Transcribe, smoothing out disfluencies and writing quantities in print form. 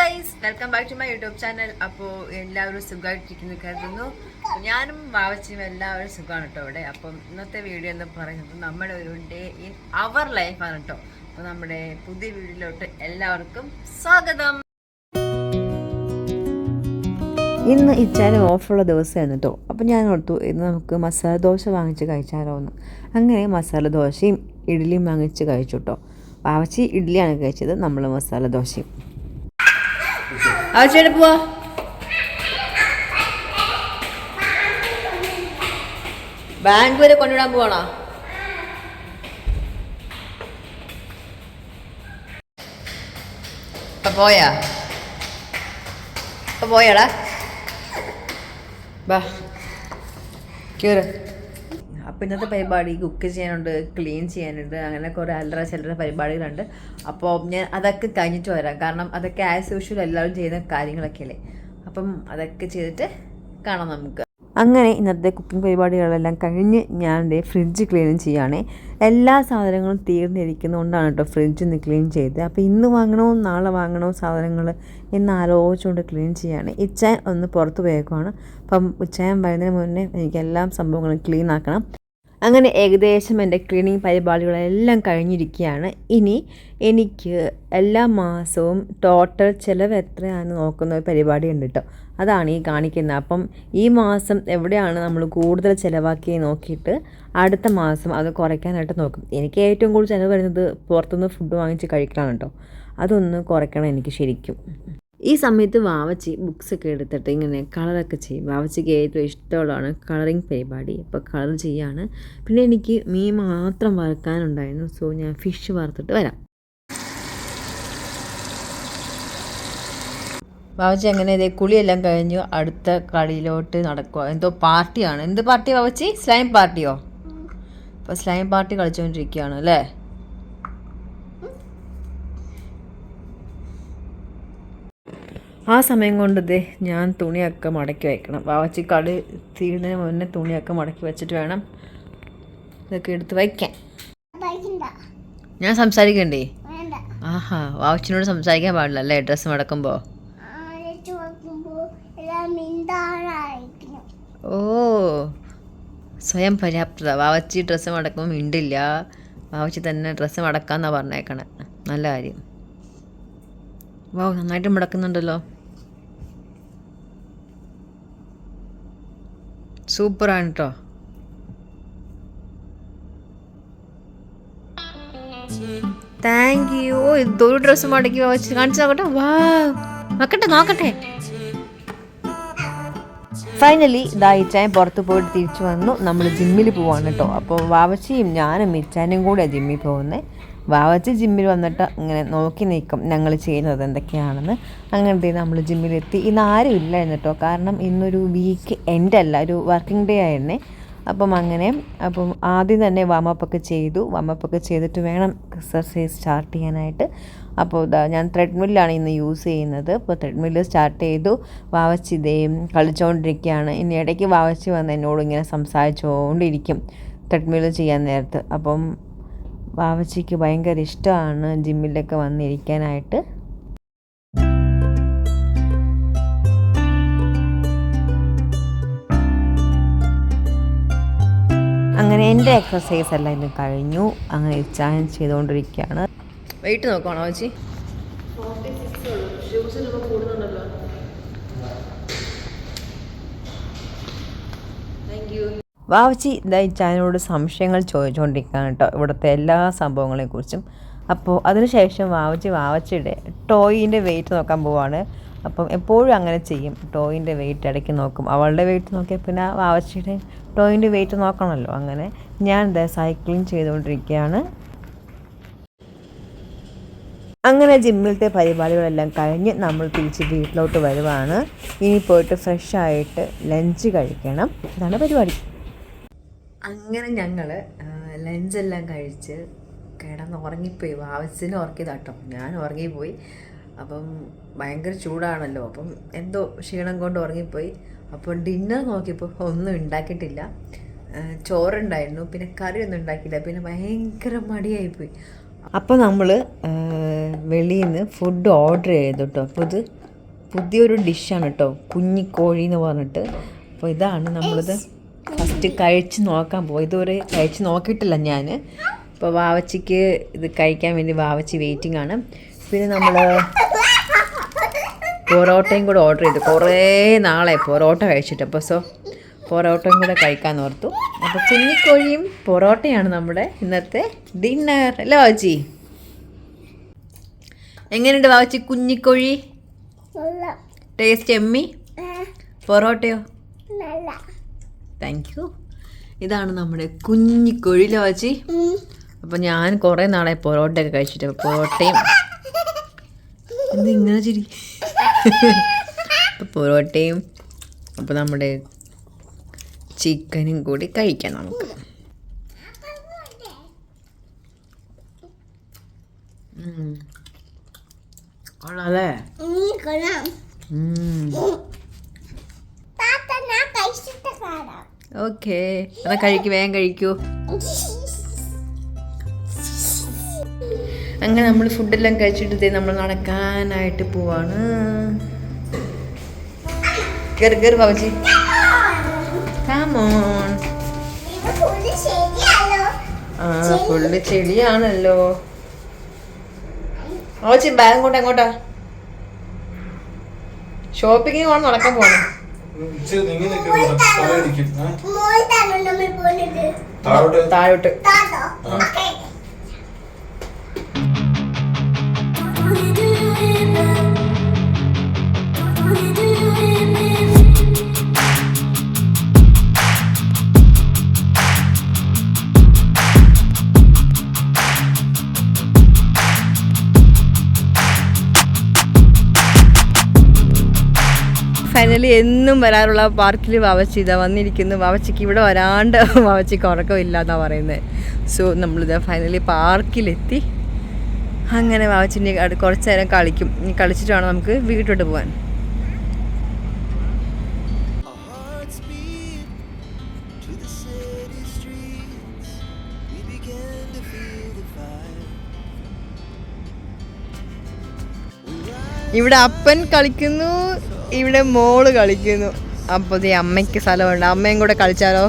Guys, welcome back to my YouTube channel. അപ്പോൾ എല്ലാവരും സുഖമായിട്ടിരിക്കുന്നു കരുതുന്നു. ഞാനും വാവച്ചിയും എല്ലാവരും സുഖമാണ് കേട്ടോ ഇവിടെ. അപ്പം ഇന്നത്തെ വീഡിയോ എന്ന് പറയുന്നത് നമ്മുടെ ഒരു ഡേ ഇൻ അവർ ലൈഫാണ് കേട്ടോ. അപ്പോൾ നമ്മുടെ പുതിയ വീഡിയോയിലോട്ട് എല്ലാവർക്കും സ്വാഗതം. ഇന്ന് ഇച്ചാന് ഓഫറുള്ള ദിവസമായിരുന്നു കേട്ടോ. അപ്പോൾ ഞാൻ ഓർത്തു ഇന്ന് നമുക്ക് മസാല ദോശ വാങ്ങിച്ച് കഴിച്ചാലോ എന്ന്. അങ്ങനെ മസാല ദോശയും ഇഡ്ഡലിയും വാങ്ങിച്ച് കഴിച്ചു കേട്ടോ. വാവച്ചി ഇഡ്ഡലിയാണ് കഴിച്ചത്, നമ്മൾ മസാല ദോശയും. ആവശ്യം പോവാ. ബാങ്ക് വരെ കൊണ്ടുവിടാൻ പോവാണോ? പോയാടാ ബാ കേറ്. അപ്പോൾ ഇന്നത്തെ പരിപാടി കുക്ക് ചെയ്യാനുണ്ട്, ക്ലീൻ ചെയ്യാനുണ്ട്, അങ്ങനെ കുറേ അല്ലറ ചില്ലറ പരിപാടികളുണ്ട്. അപ്പോൾ ഞാൻ അതൊക്കെ കഴിഞ്ഞിട്ട് വരാം. കാരണം അതൊക്കെ ആസ് യൂഷ്വൽ എല്ലാവരും ചെയ്യുന്ന കാര്യങ്ങളൊക്കെ അല്ലേ. അപ്പം അതൊക്കെ ചെയ്തിട്ട് കാണാം നമുക്ക്. അങ്ങനെ ഇന്നത്തെ കുക്കിംഗ് പരിപാടികളെല്ലാം കഴിഞ്ഞ് ഞാൻ ഫ്രിഡ്ജ് ക്ലീൻ ചെയ്യുകയാണ്. എല്ലാ സാധനങ്ങളും തീർന്നിരിക്കുന്നതുകൊണ്ടാണ് കേട്ടോ ഫ്രിഡ്ജ് ഒന്ന് ക്ലീൻ ചെയ്ത്. അപ്പോൾ ഇന്ന് വാങ്ങണോ നാളെ വാങ്ങണോ സാധനങ്ങൾ എന്ന് ആലോചിച്ചുകൊണ്ട് ക്ലീൻ ചെയ്യുകയാണ്. ഇച്ചാൻ ഒന്ന് പുറത്ത് പോയേക്കുവാണ്. അപ്പം ഇച്ചാൻ വരുന്നതിന് മുന്നേ എനിക്ക് എല്ലാ സംഭവങ്ങളും ക്ലീൻ ആക്കണം. അങ്ങനെ ഏകദേശം എൻ്റെ ക്ലീനിങ് പരിപാടികളെല്ലാം കഴിഞ്ഞിരിക്കുകയാണ്. ഇനി എനിക്ക് എല്ലാ മാസവും ടോട്ടൽ ചിലവ് എത്രയാണെന്ന് നോക്കുന്ന ഒരു പരിപാടി ഉണ്ട് കേട്ടോ. അതാണ് ഈ കാണിക്കുന്നത്. അപ്പം ഈ മാസം എവിടെയാണ് നമ്മൾ കൂടുതൽ ചിലവാക്കി നോക്കിയിട്ട് അടുത്ത മാസം അത് കുറയ്ക്കാനായിട്ട് നോക്കും. എനിക്ക് ഏറ്റവും കൂടുതൽ ചിലവ് വരുന്നത് പുറത്തുനിന്ന് ഫുഡ് വാങ്ങിച്ച് കഴിക്കലാണ് കേട്ടോ. അതൊന്ന് കുറയ്ക്കണം എനിക്ക് ശരിക്കും. ഈ സമയത്ത് വാവച്ചി ബുക്സൊക്കെ എടുത്തിട്ട് ഇങ്ങനെ കളറൊക്കെ ചെയ്യും. വാവച്ചിക്ക് ഏറ്റവും ഇഷ്ടമുള്ളതാണ് കളറിങ് പരിപാടി. അപ്പോൾ കളർ ചെയ്യാണ്. പിന്നെ എനിക്ക് മീൻ മാത്രം വറുക്കാനുണ്ടായിരുന്നു. സോ ഞാൻ ഫിഷ് വറുത്തിട്ട് വരാം. വാവച്ചി അങ്ങനെ ഇതേ കുളിയെല്ലാം കഴിഞ്ഞു അടുത്ത കളിയിലോട്ട് നടക്കുക. എന്തോ പാർട്ടിയാണ്. എന്ത് പാർട്ടി വാവച്ചി? സ്ലൈം പാർട്ടിയോ? അപ്പോൾ സ്ലൈം പാർട്ടി കളിച്ചുകൊണ്ടിരിക്കുകയാണ് അല്ലേ? ആ സമയം കൊണ്ട് ഞാൻ തുണിയൊക്കെ മടക്കി വയ്ക്കണം. വാവച്ചി കളി തീരുന്നതിന് മുന്നേ തുണിയൊക്കെ മടക്കി വെച്ചിട്ട് വേണം ഇതൊക്കെ എടുത്ത് വയ്ക്കാൻ. ഞാൻ സംസാരിക്കണ്ടേ? ആഹാ, വാവച്ചിനോട് സംസാരിക്കാൻ പാടില്ല അല്ലേ ഡ്രസ്സ് മടക്കുമ്പോൾ? ഓ, സ്വയം പര്യാപ്തത. വാവച്ചി ഡ്രസ്സ് മടക്കുമ്പോൾ മിണ്ടില്ല. വാവച്ചി തന്നെ ഡ്രസ്സ് മടക്കാമെന്നാണ് പറഞ്ഞേക്കണേ. നല്ല കാര്യം. വാ, നന്നായിട്ട് മുടക്കുന്നുണ്ടല്ലോ. സൂപ്പറാണ് കേട്ടോ. Thank you. ഇതൊരു ഡ്രസ്സ് മടക്കി വാവച്ചി കാണിച്ചു നോക്കട്ടെ. വാ, നോക്കട്ടെ. ഫൈനലി ഇച്ചാൻ പുറത്ത് പോയിട്ട് തിരിച്ചു വന്നു. നമ്മൾ ജിമ്മിൽ പോവാണ് കേട്ടോ. അപ്പോൾ വാവച്ചിയും ഞാനും ഇച്ചാനും കൂടെ ജിമ്മിൽ പോകുന്നത്. വാവച്ചി ജിമ്മിൽ വന്നിട്ട് ഇങ്ങനെ നോക്കി നിൽക്കും ഞങ്ങൾ ചെയ്യുന്നത് എന്തൊക്കെയാണെന്ന്. അങ്ങനത്തെ നമ്മൾ ജിമ്മിലെത്തി. ഇന്ന് ആരും ഇല്ലായിരുന്നു കേട്ടോ. കാരണം ഇന്നൊരു വീക്ക് എൻഡ് അല്ല, ഒരു വർക്കിംഗ് ഡേ ആയിരുന്നേ. അപ്പം ആദ്യം തന്നെ വാമപ്പൊക്കെ ചെയ്തിട്ട് വേണം എക്സർസൈസ് സ്റ്റാർട്ട് ചെയ്യാനായിട്ട്. അപ്പോൾ ഞാൻ ത്രെഡ്മില്ലാണ് ഇന്ന് യൂസ് ചെയ്യുന്നത്. അപ്പോൾ ത്രെഡ്മില്ല് സ്റ്റാർട്ട് ചെയ്തു. വാവച്ചി കളിച്ചുകൊണ്ടിരിക്കുകയാണ്. ഇനി ഇടയ്ക്ക് വാവച്ചി വന്ന് എന്നോട് ഇങ്ങനെ സംസാരിച്ചുകൊണ്ടിരിക്കും ത്രെഡ്മില്ല് ചെയ്യാൻ നേരത്ത്. അപ്പം വാവച്ചിക്ക് ഭയങ്കര ഇഷ്ടമാണ് ജിമ്മിലൊക്കെ വന്നിരിക്കാനായിട്ട്. അങ്ങനെ എൻ്റെ എക്സസൈസ് എല്ലാം ഇന്ന് കഴിഞ്ഞു. അങ്ങനെ ഇച്ചാൻ ചെയ്തുകൊണ്ടിരിക്കുകയാണ്. വെയിറ്റ് നോക്കണോ വാവച്ചി? വാവച്ചി ഇച്ചാനോട് സംശയങ്ങൾ ചോദിച്ചുകൊണ്ടിരിക്കുകയാണ് കേട്ടോ, ഇവിടുത്തെ എല്ലാ സംഭവങ്ങളെക്കുറിച്ചും. അപ്പോൾ അതിനുശേഷം വാവച്ചിയുടെ ടോയിൻ്റെ വെയിറ്റ് നോക്കാൻ പോവാണ്. അപ്പം എപ്പോഴും അങ്ങനെ ചെയ്യും. ടോയിൻ്റെ വെയിറ്റ് ഇടയ്ക്ക് നോക്കും. അവളുടെ വെയിറ്റ് നോക്കിയാൽ പിന്നെ വാവച്ചിയുടെ ടോയിൻ്റെ വെയിറ്റ് നോക്കണമല്ലോ. അങ്ങനെ ഞാൻ സൈക്ലിംഗ് ചെയ്തുകൊണ്ടിരിക്കുകയാണ്. അങ്ങനെ ജിമ്മിലത്തെ പരിപാടികളെല്ലാം കഴിഞ്ഞ് നമ്മൾ തിരിച്ച് വീട്ടിലോട്ട് വരുവാണ്. ഇനി പോയിട്ട് ഫ്രഷായിട്ട് ലഞ്ച് കഴിക്കണം. ഇതാണ് പരിപാടി. അങ്ങനെ ഞങ്ങൾ ലഞ്ചെല്ലാം കഴിച്ച് ഉറങ്ങിപ്പോയി. വാവച്ചിനെ ഉറക്കിയതാട്ടോ, ഞാൻ ഉറങ്ങിപ്പോയി. അപ്പം ഭയങ്കര ചൂടാണല്ലോ. അപ്പം എന്തോ ക്ഷീണം കൊണ്ട് ഉറങ്ങിപ്പോയി. അപ്പോൾ ഡിന്നർ നോക്കിയപ്പോൾ ഒന്നും ഉണ്ടാക്കിയിട്ടില്ല. ചോറുണ്ടായിരുന്നു, പിന്നെ കറിയൊന്നും ഉണ്ടാക്കിയില്ല. പിന്നെ ഭയങ്കര മടിയായിപ്പോയി. അപ്പോൾ നമ്മൾ വെളിയിൽ നിന്ന് ഫുഡ് ഓർഡർ ചെയ്തു കേട്ടോ. അപ്പോൾ ഇത് പുതിയൊരു ഡിഷാണ് കേട്ടോ, കുഞ്ഞിക്കോഴി എന്ന് പറഞ്ഞിട്ട്. അപ്പോൾ ഇതാണ് നമ്മളിത് ഫസ്റ്റ് കഴിച്ച് നോക്കാൻ പോകും. ഇതുവരെ കഴിച്ച് നോക്കിയിട്ടില്ല ഞാൻ. അപ്പോൾ വാവച്ചിക്ക് ഇത് കഴിക്കാൻ വേണ്ടി വാവച്ചി വെയിറ്റിംഗ് ആണ്. പിന്നെ നമ്മൾ പൊറോട്ടയും കൂടെ ഓർഡർ ചെയ്തു. കുറേ നാളെ പൊറോട്ട കഴിച്ചിട്ട്. അപ്പോൾ പൊറോട്ടയും കൂടെ കഴിക്കാൻ ഓർത്തു. അപ്പോൾ കുഞ്ഞിക്കോഴിയും പൊറോട്ടയാണ് നമ്മുടെ ഇന്നത്തെ ഡിന്നർ. അല്ലേ വാവച്ചി? എങ്ങനെയുണ്ട് വാവച്ചി കുഞ്ഞിക്കോഴി? ടേസ്റ്റ് എമ്മി? പൊറോട്ടയോ? Thank you. ഇതാണ് നമ്മുടെ കുഞ്ഞിക്കോഴി. അല്ലേ വാവച്ചി? അപ്പോൾ ഞാൻ കുറേ നാളെ പൊറോട്ടയൊക്കെ കഴിച്ചിട്ട്. അപ്പോൾ പൊറോട്ടയും ഇങ്ങനെ ചിരി. അപ്പോൾ പൊറോട്ടയും അപ്പോൾ നമ്മുടെ ചിക്കനും കൂടി കഴിക്കാം നമുക്ക്. കൊള്ളാല്ലേ? ഓക്കെ, എന്നാ കഴിക്കൂ, വേഗം കഴിക്കൂ. അങ്ങനെ നമ്മൾ ഫുഡെല്ലാം കഴിച്ചിട്ട് നമ്മൾ നടക്കാനായിട്ട് പോവാണ്. കയറി കയറി ബാബുജി, കം ഓൺ. ആ ഫുള്ള് ചെടിയാണല്ലോ. ബാബുജി ബാഗ് കൊണ്ട് എങ്ങോട്ടാ? ഷോപ്പിങ്ങിന് പോകണം, നടക്കാൻ പോകണം. താഴോട്ട്. ഫൈനലി എന്നും വരാറുള്ള പാർക്കിൽ വാവച്ചി ഇതാ വന്നിരിക്കുന്നു. വാവച്ചിക്ക് ഇവിടെ വരാണ്ട് വാവച്ചിക്ക് ഉറക്കമില്ല എന്നാണ് പറയുന്നത്. സോ നമ്മളിതാ ഫൈനലി പാർക്കിലെത്തി. അങ്ങനെ വാവച്ചിൻ്റെ കുറച്ച് നേരം കളിക്കും. ഇനി കളിച്ചിട്ട് വേണം നമുക്ക് വീട്ടിലോട്ട് പോകാൻ. ഇവിടെ അപ്പൻ കളിക്കുന്നു, ഇവിടെ മോള് കളിക്കുന്നു. അപ്പോൾ ഈ അമ്മയ്ക്ക് സ്ഥലമുണ്ട്, അമ്മയും കൂടെ കളിച്ചാലോ?